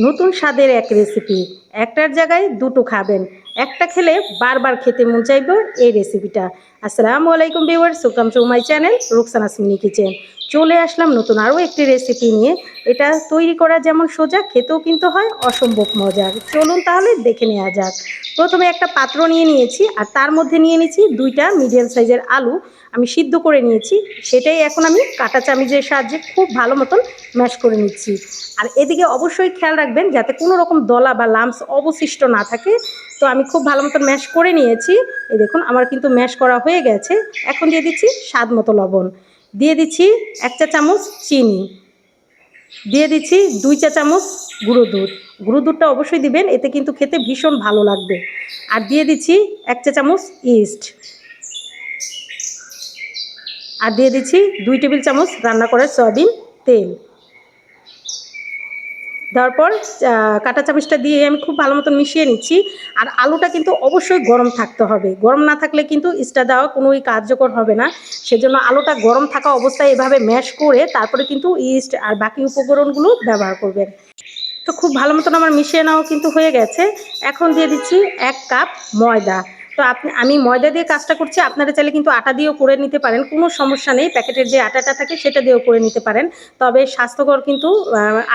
নতুন স্বাদের এক রেসিপি, একটার জায়গায় দুটো খাবেন, একটা খেলে বারবার খেতে মন চাইবে এই রেসিপিটা। আসসালামু আলাইকুম viewers, welcome to my channel Rukhsana's mini kitchen. চলে আসলাম নতুন আরও একটি রেসিপি নিয়ে। এটা তৈরি করা যেমন সোজা, খেতেও কিন্তু হয় অসম্ভব মজার। চলুন তাহলে দেখে নেওয়া যাক। প্রথমে একটা পাত্র নিয়ে নিয়েছি আর তার মধ্যে নিয়ে নিয়েছি দুইটা মিডিয়াম সাইজের আলু। আমি সিদ্ধ করে নিয়েছি, সেটাই এখন আমি কাঁটা চামচের সাহায্যে খুব ভালো মতন ম্যাশ করে নিচ্ছি। আর এদিকে অবশ্যই খেয়াল রাখবেন যাতে কোনো রকম দলা বা লাম্পস অবশিষ্ট না থাকে। তো আমি খুব ভালো মতো ম্যাশ করে নিয়েছি। এই দেখুন আমার কিন্তু ম্যাশ করা হয়ে গেছে। এখন দিয়ে দিচ্ছি স্বাদ মতো লবণ, দিয়ে দিচ্ছি 1 চা চামচ চিনি, দিয়ে দিচ্ছি 2 চা চামচ গুঁড়ো দুধ। গুঁড়ো দুধটা অবশ্যই দিবেন, এতে কিন্তু খেতে ভীষণ ভালো লাগবে। আর দিয়ে দিচ্ছি 1 চা চামচ ইস্ট, আর দিয়ে দিচ্ছি 2 টেবিল চামচ রান্না করা সয়াবিন তেল। তারপর কাঁটা চামচটা দিয়ে আমি খুব ভালো মতন মিশিয়ে নিচ্ছি। আর আলুটা কিন্তু অবশ্যই গরম থাকতে হবে, গরম না থাকলে কিন্তু ইস্টটা দেওয়া কোনোই কার্যকর হবে না। সেজন্য আলুটা গরম থাকা অবস্থায় এভাবে ম্যাশ করে তারপরে কিন্তু ইস্ট আর বাকি উপকরণগুলো ব্যবহার করবেন। তো খুব ভালো মতন আমার মিশিয়ে নেওয়া কিন্তু হয়ে গেছে। এখন দিয়ে দিচ্ছি 1 কাপ ময়দা। তো আমি ময়দা দিয়ে কাজটা করছি, আপনারা চাইলে কিন্তু আটা দিয়েও করে নিতে পারেন, কোনো সমস্যা নেই। প্যাকেটের যে আটাটা থাকে সেটা দিয়েও করে নিতে পারেন, তবে স্বাস্থ্যকর কিন্তু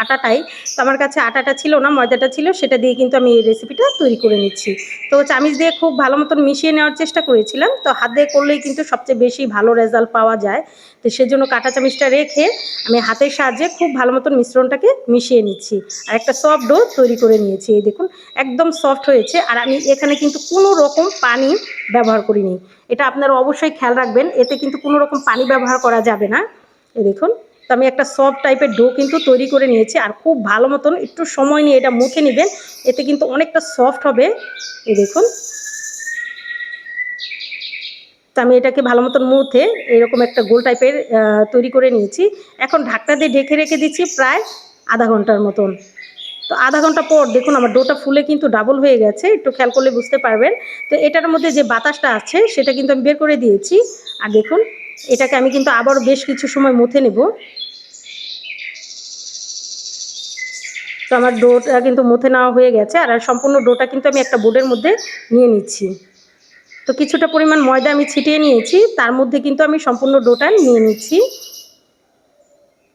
আটাটাই। তো আমার কাছে আটাটা ছিল না, ময়দাটা ছিল, সেটা দিয়ে কিন্তু আমি এই রেসিপিটা তৈরি করে নিচ্ছি। তো চামচ দিয়ে খুব ভালো মতন মিশিয়ে নেওয়ার চেষ্টা করেছিলাম, তো হাত দিয়ে করলেই কিন্তু সবচেয়ে বেশি ভালো রেজাল্ট পাওয়া যায়। তো সেজন্য কাঁটা চামচটা রেখে আমি হাতের সাহায্যে খুব ভালো মতন মিশ্রণটাকে মিশিয়ে নিচ্ছি আর একটা সফট ডো তৈরি করে নিয়েছি। এই দেখুন একদম সফট হয়েছে। আর আমি এখানে কিন্তু কোনো রকম পানি ব্যবহার করিনি, এটা আপনারা অবশ্যই খেয়াল রাখবেন, এতে কিন্তু কোনো রকম পানি ব্যবহার করা যাবে না। এই দেখুন, তো আমি একটা সফট টাইপের ডো কিন্তু তৈরি করে নিয়েছি। আর খুব ভালো মতন একটু সময় নিয়ে এটা মুথে নেবেন, এতে কিন্তু অনেকটা সফট হবে। এই দেখুন, তো আমি এটাকে ভালো মতন মুথে এরকম একটা গোল টাইপের তৈরি করে নিয়েছি। এখন ঢাকনা দিয়ে ঢেকে রেখে দিচ্ছি প্রায় আধা ঘন্টার মতন। তো আধা ঘন্টা পর দেখুন আমার ডোটা ফুলে কিন্তু ডাবল হয়ে গেছে, একটু খেয়াল করলে বুঝতে পারবেন। তো এটার মধ্যে যে বাতাসটা আছে সেটা কিন্তু আমি বের করে দিয়েছি। আর দেখুন এটাকে আমি কিন্তু আবারও বেশ কিছু সময় মুথে নেব। তো আমার ডোটা কিন্তু মুথে নেওয়া হয়ে গেছে। আর সম্পূর্ণ ডোটা কিন্তু আমি একটা বোর্ডের মধ্যে নিয়ে নিচ্ছি। তো কিছুটা পরিমাণ ময়দা আমি ছিটিয়ে নিয়েছি, তার মধ্যে কিন্তু আমি সম্পূর্ণ ডোটা নিয়ে নিচ্ছি।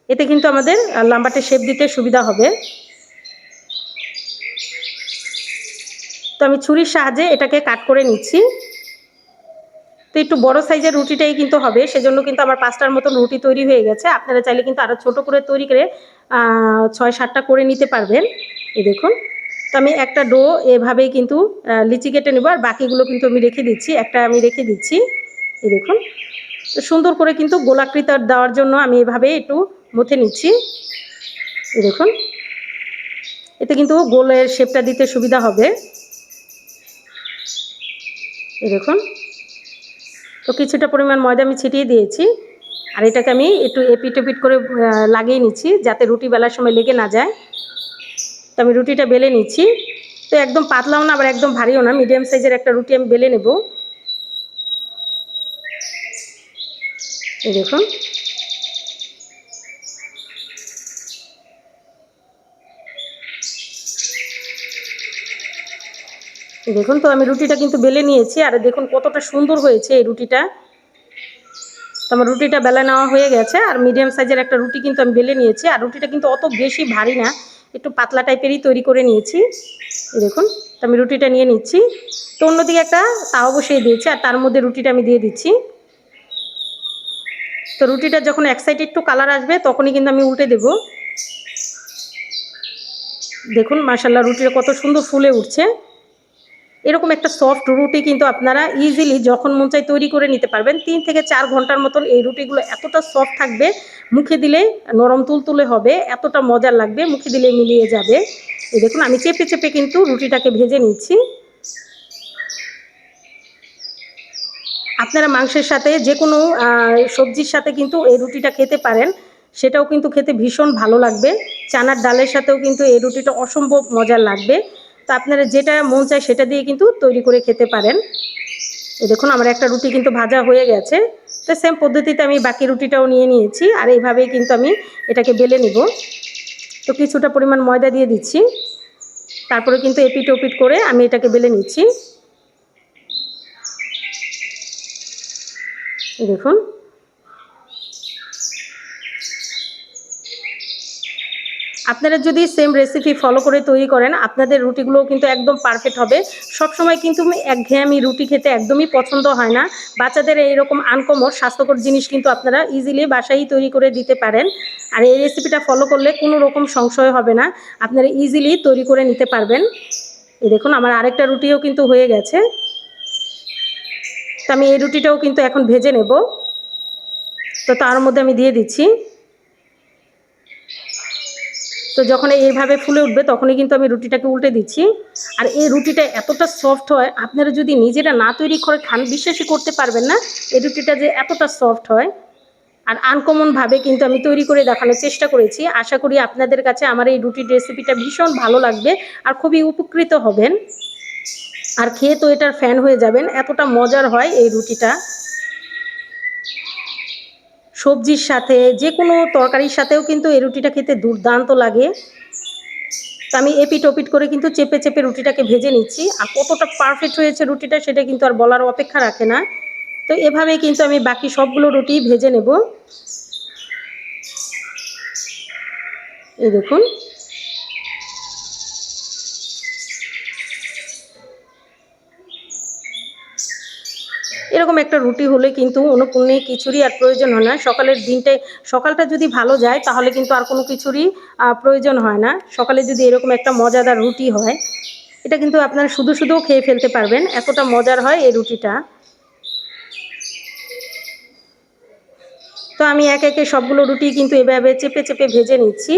এতে কিন্তু আমাদের লাম্বাটে শেপ দিতে সুবিধা হবে। তো আমি ছুরির সাহায্যে এটাকে কাট করে নিচ্ছি। তো একটু বড় সাইজের রুটিটাই কিন্তু হবে, সেজন্য কিন্তু আমার 5টার মতন রুটি তৈরি হয়ে গেছে। আপনারা চাইলে কিন্তু আরও ছোটো করে তৈরি করে 6-7টা করে নিতে পারবেন। এই দেখুন, তো আমি একটা ডো এভাবেই কিন্তু লিচি কেটে নেব, আর বাকিগুলো কিন্তু আমি রেখে দিচ্ছি, একটা আমি রেখে দিচ্ছি। এই দেখুন, তো সুন্দর করে কিন্তু গোলাকৃতি দেওয়ার জন্য আমি এভাবে একটু মুথে নিচ্ছি। এই দেখুন, এতে কিন্তু গোলের শেপটা দিতে সুবিধা হবে। এই দেখুন, তো কিছুটা পরিমাণ ময়দা আমি ছিটিয়ে দিয়েছি। আর এটাকে আমি একটু এপিট ওপিট করে লাগিয়ে নিচ্ছি যাতে রুটি বেলার সময় লেগে না যায়। তো আমি রুটিটা বেলে নিচ্ছি। তো একদম পাতলাও না আবার একদম ভারীও না, মিডিয়াম সাইজের একটা রুটি আমি বেলে নেব। এই দেখুন, দেখুন তো আমি রুটিটা কিন্তু বেলে নিয়েছি। আর দেখুন কতটা সুন্দর হয়েছে এই রুটিটা। তো আমার রুটিটা বেলা নেওয়া হয়ে গেছে। আর মিডিয়াম সাইজের একটা রুটি কিন্তু আমি বেলে নিয়েছি। আর রুটিটা কিন্তু অত বেশি ভারী না, একটু পাতলা টাইপেরই তৈরি করে নিয়েছি। এই দেখুন, তো আমি রুটিটা নিয়ে নিচ্ছি। তো অন্যদিকে একটা তাওয়া বসিয়ে দিয়েছি আর তার মধ্যে রুটিটা আমি দিয়ে দিচ্ছি। তো রুটিটা যখন এক সাইডে একটু কালার আসবে তখনই কিন্তু আমি উল্টে দেব। দেখুন মাশাআল্লাহ রুটিটা কত সুন্দর ফুলে উঠছে। এরকম একটা সফট রুটি কিন্তু আপনারা ইজিলি যখন মন চায় তৈরি করে নিতে পারবেন। 3 থেকে 4 ঘন্টার মতন এই রুটিগুলো এতটা সফট থাকবে, মুখে দিলে নরম তুলতুলে হবে, এতটা মজার লাগবে, মুখে দিলে মিলিয়ে যাবে। এই দেখুন আমি চেপে চেপে কিন্তু রুটিটাকে ভেজে নিচ্ছি। আপনারা মাংসের সাথে যে কোনো সবজির সাথে কিন্তু এই রুটিটা খেতে পারেন, সেটাও কিন্তু খেতে ভীষণ ভালো লাগবে। চানার ডালের সাথেও কিন্তু এই রুটিটা অসম্ভব মজার লাগবে। তো আপনারা যেটা মন চায় সেটা দিয়ে কিন্তু তৈরি করে খেতে পারেন। এই দেখুন আমার একটা রুটি কিন্তু ভাজা হয়ে গেছে। তো সেম পদ্ধতিতে আমি বাকি রুটিটাও নিয়ে নিয়েছি আর এইভাবেই কিন্তু আমি এটাকে বেলে নেব। তো তো কিছুটা পরিমাণ ময়দা দিয়ে দিচ্ছি। তারপরে কিন্তু এপিট ওপিট করে আমি এটাকে বেলে নিচ্ছি। দেখুন আপনারা যদি সেম রেসিপি ফলো করে তৈরি করেন আপনাদের রুটিগুলোও কিন্তু একদম পারফেক্ট হবে। সবসময় কিন্তু একঘেয়েমি রুটি খেতে একদমই পছন্দ হয় না। বাচ্চাদের এইরকম আনকমন স্বাস্থ্যকর জিনিস কিন্তু আপনারা ইজিলি বাসায়ই তৈরি করে দিতে পারেন। আর এই রেসিপিটা ফলো করলে কোনো রকম সংশয় হবে না, আপনারা ইজিলি তৈরি করে নিতে পারবেন। এই দেখুন আমার আরেকটা রুটিও কিন্তু হয়ে গেছে। তো আমি এই রুটিটাও কিন্তু এখন ভেজে নেব। তো তার মধ্যে আমি দিয়ে দিচ্ছি। তো যখন এইভাবে ফুলে উঠবে তখনই কিন্তু আমি রুটিটাকে উল্টে দিচ্ছি। আর এই রুটিটা এতটা সফট হয়, আপনারা যদি নিজেরা না তৈরি করে খান বিশ্বাসই করতে পারবেন না এই রুটিটা যে এতটা সফট হয়। আর আনকমনভাবে কিন্তু আমি তৈরি করে দেখানোর চেষ্টা করেছি। আশা করি আপনাদের কাছে আমার এই রুটির রেসিপিটা ভীষণ ভালো লাগবে আর খুবই উপকৃত হবেন। আর খেয়ে তো এটার ফ্যান হয়ে যাবেন, এতটা মজার হয় এই রুটিটা। সবজির সাথে যে কোনো তরকারির সাথেও কিন্তু এই রুটিটা খেতে দুর্দান্ত লাগে। তো আমি এপিট ওপিট করে কিন্তু চেপে চেপে রুটিটাকে ভেজে নিচ্ছি। আর কতটা পারফেক্ট হয়েছে রুটিটা সেটা কিন্তু আর বলার অপেক্ষা রাখে না। তো এভাবেই কিন্তু আমি বাকি সবগুলো রুটি ভেজে নেব। এই দেখুন এরকম একটা রুটি হলে কিন্তু অনুপূর্ণে খিচুড়ি আর প্রয়োজন হয় না। সকালটা যদি ভালো যায় তাহলে কিন্তু আর কোনো কিছুরই প্রয়োজন হয় না। সকালে যদি এরকম একটা মজাদার রুটি হয় এটা কিন্তু আপনারা শুধু শুধুও খেয়ে ফেলতে পারবেন, এতটা মজার হয় এই রুটিটা। তো আমি একে একে সবগুলো রুটি কিন্তু এভাবে চেপে চেপে ভেজে নিচ্ছি।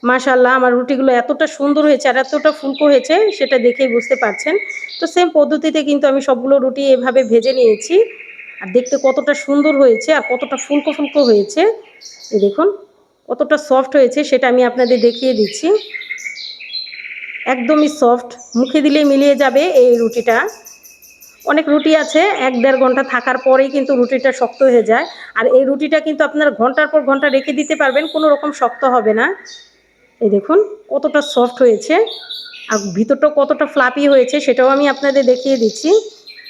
মাশাআল্লাহ আমার রুটিগুলো এতটা সুন্দর হয়েছে আর এতটা ফুলকো হয়েছে সেটা দেখেই বুঝতে পারছেন। তো সেম পদ্ধতিতে কিন্তু আমি সবগুলো রুটি এভাবে ভেজে নিয়েছি। আর দেখতে কতটা সুন্দর হয়েছে আর কতটা ফুলকো ফুলকো হয়েছে। এই দেখুন কতটা সফট হয়েছে সেটা আমি আপনাদের দেখিয়ে দিচ্ছি। একদমই সফট, মুখে দিলেই মিলিয়ে যাবে এই রুটিটা। অনেক রুটি আছে ১-১.৫ ঘন্টা থাকার পরেই কিন্তু রুটিটা শক্ত হয়ে যায়। আর এই রুটিটা কিন্তু আপনারা ঘন্টার পর ঘন্টা রেখে দিতে পারবেন, কোনো রকম শক্ত হবে না। এই দেখুন কতটা সফট হয়েছে আর ভিতরটাও কতটা ফ্লাপি হয়েছে সেটাও আমি আপনাদের দেখিয়ে দিচ্ছি।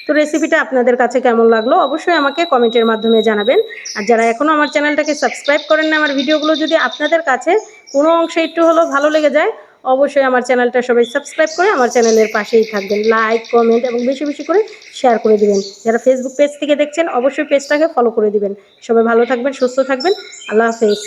তো রেসিপিটা আপনাদের কাছে কেমন লাগলো অবশ্যই আমাকে কমেন্টের মাধ্যমে জানাবেন। আর যারা এখনও আমার চ্যানেলটাকে সাবস্ক্রাইব করেন না, আমার ভিডিওগুলো যদি আপনাদের কাছে কোনো অংশে একটু হলেও ভালো লেগে যায় অবশ্যই আমার চ্যানেলটা সবাই সাবস্ক্রাইব করে আমার চ্যানেলের পাশেই থাকবেন। লাইক, কমেন্ট এবং বেশি বেশি করে শেয়ার করে দিবেন। যারা ফেসবুক পেজ থেকে দেখছেন অবশ্যই পেজটাকে ফলো করে দিবেন। সবাই ভালো থাকবেন, সুস্থ থাকবেন। আল্লাহ হাফেজ।